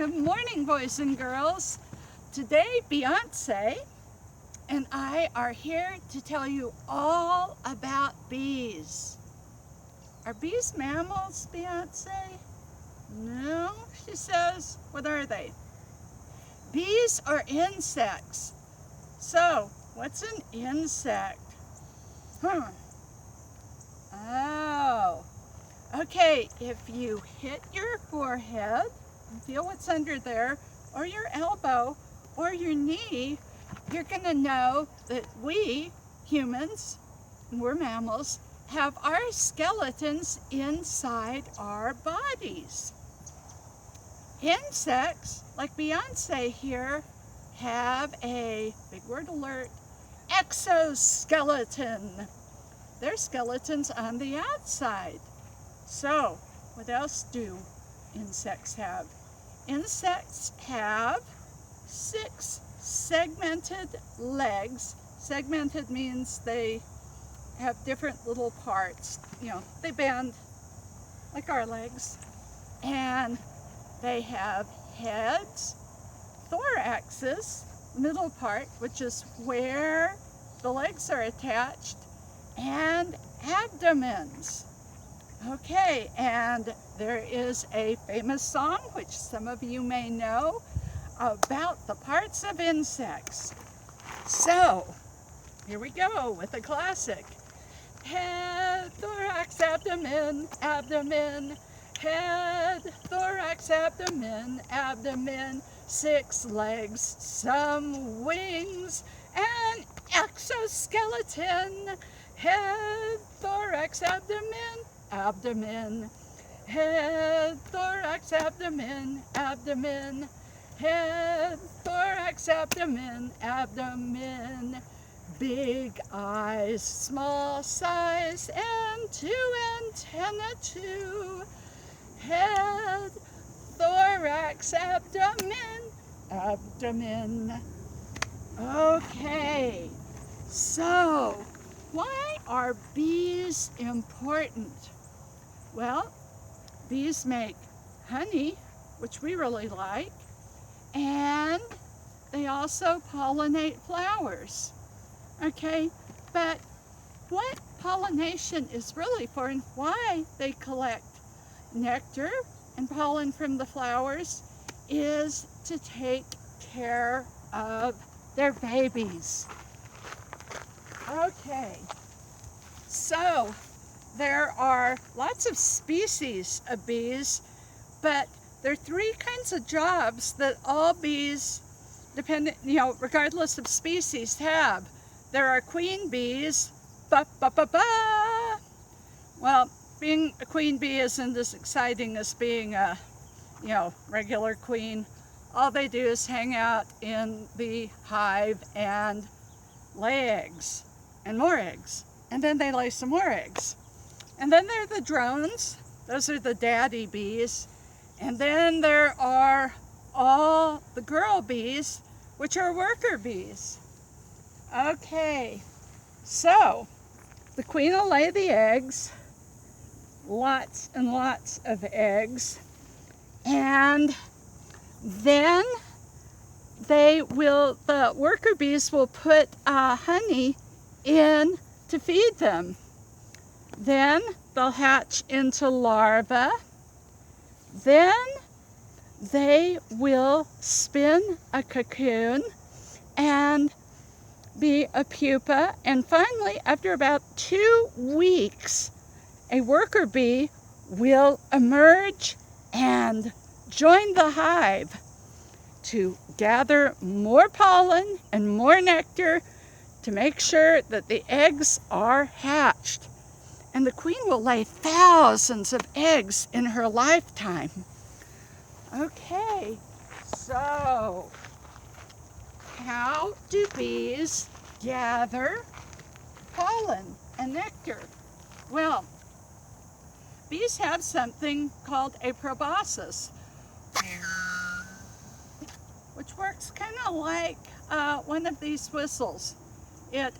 Good morning, boys and girls. Today, Beyonce and I are here to tell you all about bees. Are bees mammals, Beyonce? No, she says. What are they? Bees are insects. So, what's an insect? Oh, okay, if you hit your forehead, feel what's under there, or your elbow, or your knee, you're going to know that we, humans, we're mammals, have our skeletons inside our bodies. Insects, like Beyonce here, have a, big word alert, exoskeleton. Their skeleton's on the outside. So, what else do insects have? Insects have 6 segmented legs. Segmented means they have different little parts. You know, they bend like our legs. And they have heads, thoraxes, middle part, which is where the legs are attached, and abdomens. Okay, and there is a famous song, which some of you may know, about the parts of insects. So, here we go with a classic. Head, thorax, abdomen, abdomen. Head, thorax, abdomen, abdomen. 6 legs, some wings, an exoskeleton. Head, thorax, abdomen, abdomen. Head, thorax, abdomen, abdomen. Head, thorax, abdomen, abdomen. Big eyes, small size, and 2 antennae too. Head, thorax, abdomen, abdomen. Okay, so why are bees important? Well, bees make honey, which we really like, and they also pollinate flowers. Okay, but what pollination is really for and why they collect nectar and pollen from the flowers is to take care of their babies. Okay, so there are lots of species of bees, but there are 3 kinds of jobs that all bees, regardless of species, have. There are queen bees, Well, being a queen bee isn't as exciting as being a, regular queen. All they do is hang out in the hive and lay eggs, and more eggs. And then they lay some more eggs. And then there are the drones. Those are the daddy bees. And then there are all the girl bees, which are worker bees. Okay, so the queen will lay the eggs, lots and lots of eggs, and then the worker bees will put honey in to feed them. Then they'll hatch into larvae. Then they will spin a cocoon and be a pupa, and finally, after about 2 weeks, a worker bee will emerge and join the hive to gather more pollen and more nectar to make sure that the eggs are hatched. And the queen will lay thousands of eggs in her lifetime. Okay, so how do bees gather pollen and nectar? Well, bees have something called a proboscis, which works kind of like one of these whistles. It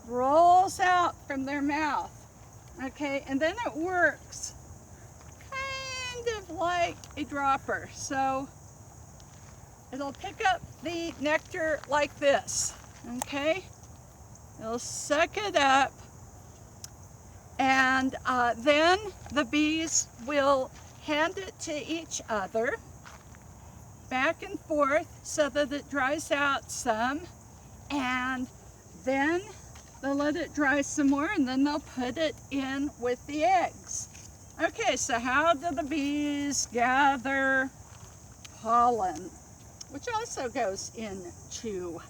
rolls out from their mouth, okay, and then it works kind kind of like a dropper. So it'll pick up the nectar like this, okay? It'll suck it up, and then the bees will hand it to each other, back and forth, so that it dries out some, and then they'll let it dry some more, and then they'll put it in with the eggs. Okay, so how do the bees gather pollen, which also goes into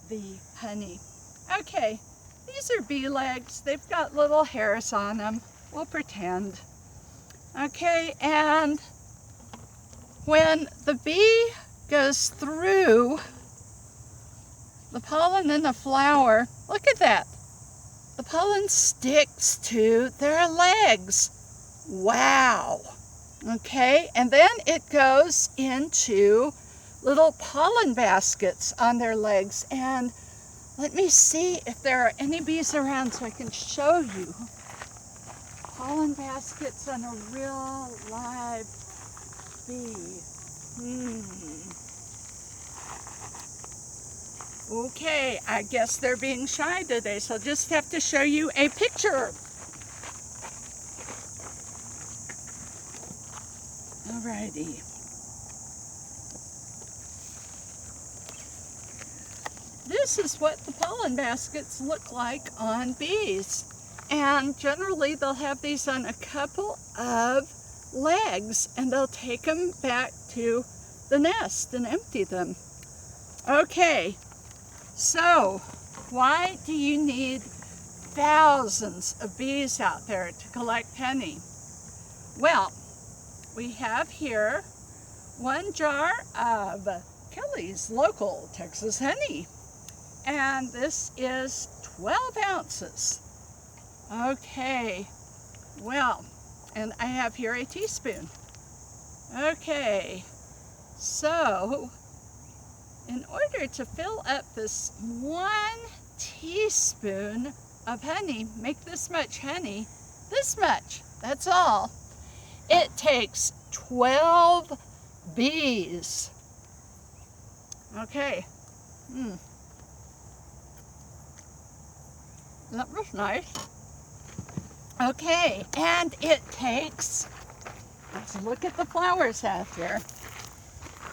the honey? Okay, these are bee legs. They've got little hairs on them. We'll pretend. Okay, and when the bee goes through the pollen in the flower, look at that. The pollen sticks to their legs. Wow. Okay, and then it goes into little pollen baskets on their legs. And let me see if there are any bees around so I can show you. Pollen baskets on a real live bee. Okay, I guess they're being shy today, so I'll just have to show you a picture. Alrighty. This is what the pollen baskets look like on bees. And generally they'll have these on a couple of legs, and they'll take them back to the nest and empty them. Okay, so why do you need thousands of bees out there to collect honey? Well, we have here 1 jar of Kelly's local Texas honey, and this is 12 ounces. Okay, well, and I have here a teaspoon. Okay, so in order to fill up this 1 teaspoon of honey, make this much honey, this much, that's all, it takes 12 bees. Okay, that was nice. Okay, and it takes, let's look at the flowers out there.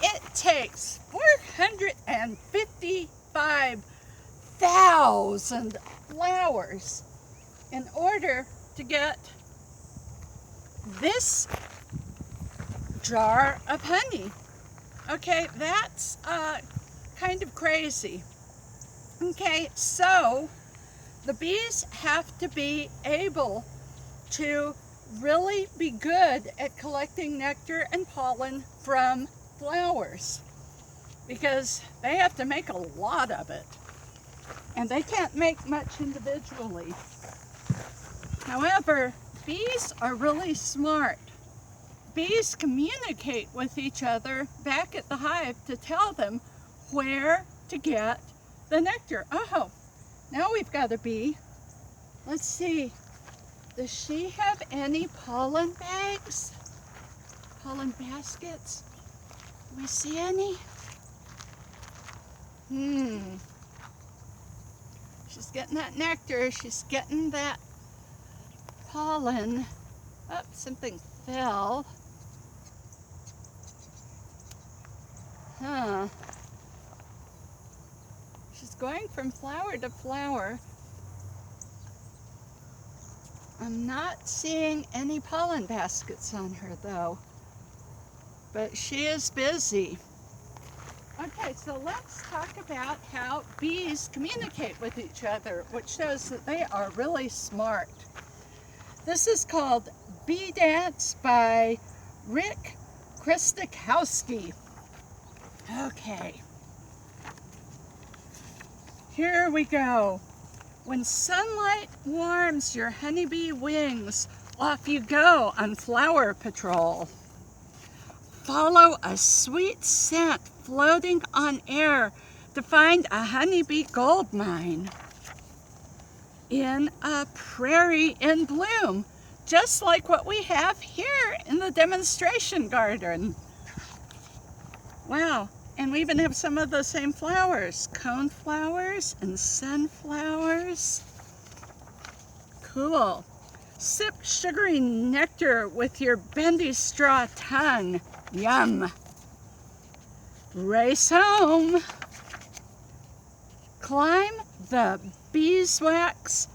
It takes 455,000 flowers in order to get this jar of honey. Okay, that's kind of crazy. Okay, so the bees have to be able to really be good at collecting nectar and pollen from flowers, because they have to make a lot of it, and they can't make much individually. However, bees are really smart. Bees communicate with each other back at the hive to tell them where to get the nectar. Oh, now we've got a bee. Let's see. Does she have any pollen bags? Pollen baskets? Do we see any? She's getting that nectar. She's getting that pollen. Oh, something fell. Huh. She's going from flower to flower. I'm not seeing any pollen baskets on her though, but she is busy. Okay, so let's talk about how bees communicate with each other, which shows that they are really smart. This is called Bee Dance by Rick Kristakowski. Okay, here we go. When sunlight warms your honeybee wings, off you go on flower patrol. Follow a sweet scent floating on air to find a honeybee gold mine. In a prairie in bloom, just like what we have here in the demonstration garden. Wow, and we even have some of the same flowers, coneflowers and sunflowers. Cool. Sip sugary nectar with your bendy straw tongue. Yum. Race home. Climb the beeswax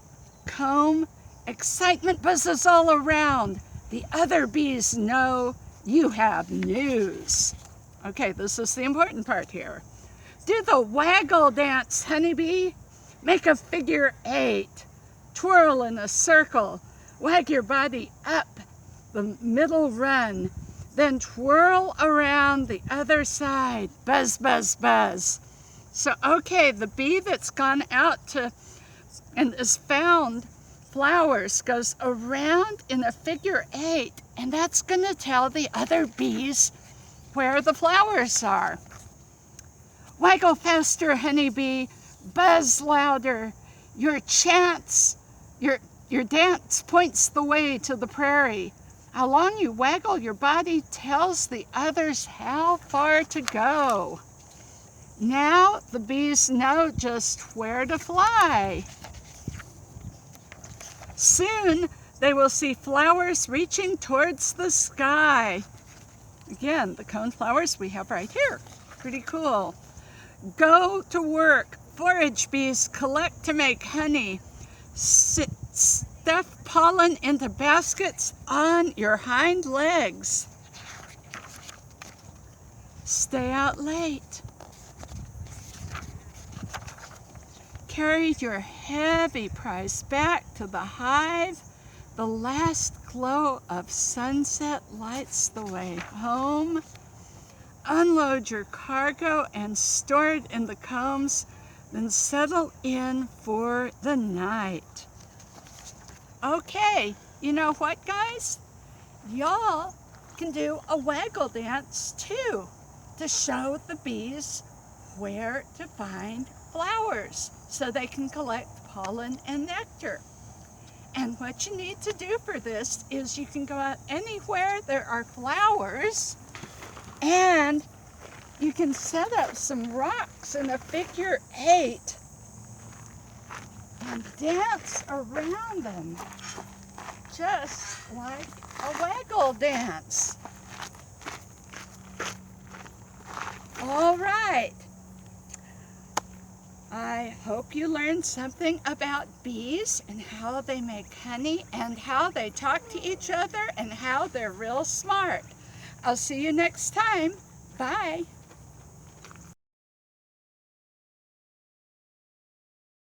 comb. Excitement buzzes all around. The other bees know you have news. Okay, this is the important part here. Do the waggle dance, honeybee. Make a figure 8. Twirl in a circle. Wag your body up the middle run. Then twirl around the other side. Buzz, buzz, buzz. So, okay, the bee that's gone out to and has found flowers goes around in a figure 8, and that's going to tell the other bees where the flowers are. Waggle faster, honeybee. Buzz louder. Your chants, your dance points the way to the prairie. How long you waggle your body tells the others how far to go. Now the bees know just where to fly. Soon they will see flowers reaching towards the sky. Again, the coneflowers we have right here. Pretty cool. Go to work. Forage bees collect to make honey. Stuff pollen into baskets on your hind legs. Stay out late. Carry your heavy prize back to the hive. The last glow of sunset lights the way home. Unload your cargo and store it in the combs, then settle in for the night. Okay, you know what, guys? Y'all can do a waggle dance too to show the bees where to find flowers so they can collect pollen and nectar. And what you need to do for this is you can go out anywhere there are flowers, and you can set up some rocks in a figure 8 and dance around them just like a waggle dance. All right. I hope you learned something about bees and how they make honey and how they talk to each other and how they're real smart. I'll see you next time. Bye.